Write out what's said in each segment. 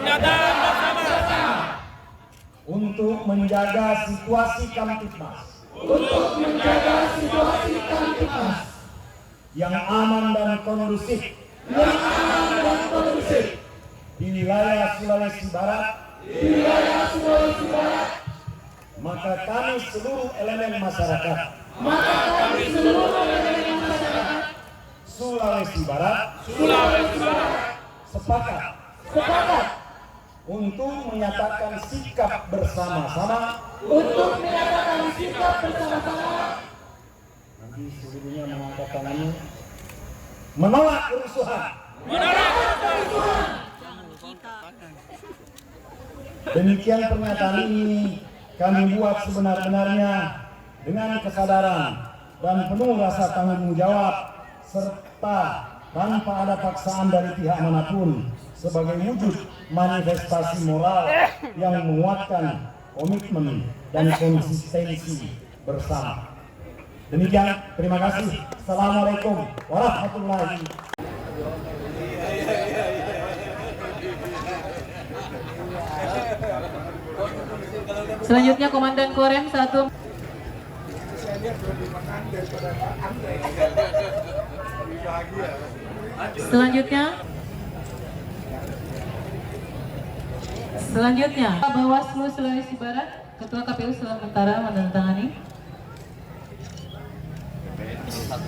Pernyataan bersama untuk menjaga situasi Kamtipmas yang aman dan kondusif di wilayah Sulawesi Barat, maka kami seluruh elemen masyarakat Sulawesi Barat sepakat untuk menyatakan sikap bersama-sama nanti seluruhnya mengangkat tangannya menolak kerusuhan. Demikian pernyataan ini kami buat sebenar-benarnya dengan kesadaran dan penuh rasa tanggung jawab serta tanpa ada paksaan dari pihak manapun sebagai wujud manifestasi moral yang menguatkan komitmen dan konsistensi bersama. Demikian, terima kasih. Assalamualaikum warahmatullahi wabarakatuh. Selanjutnya Komandan Korem 1. Selanjutnya Bawaslu Sulawesi Barat, Ketua KPU sementara menandatangani.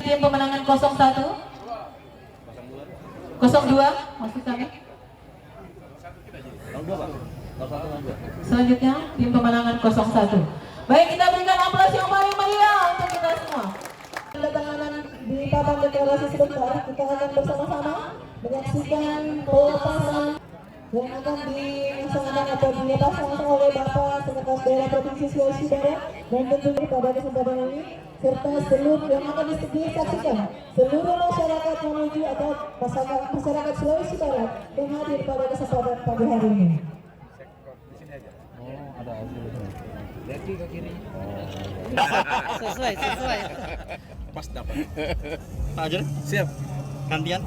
Tim pemenangan 01 02 maksud kami. Selanjutnya tim pemenangan 01. Baik, kita berikan aplaus yang paling meriah untuk kita semua. Tandatanganan di papan deklarasi sebentar, kita akan bersama-sama menyaksikan pelepasan yang akan dilaksanakan atau dilepaskan oleh Bapak Sekretaris Daerah Provinsi Sulawesi Barat, dan tentunya pada kesempatan ini serta seluruh yang akan disaksikan seluruh masyarakat menuju atau masyarakat Sulawesi Barat yang hadir pada kesempatan pagi hari ini. Ada hasilnya. Lihat ke kiri. Sesuai. Pas dapat. Pak Ajar, siap. Gantian.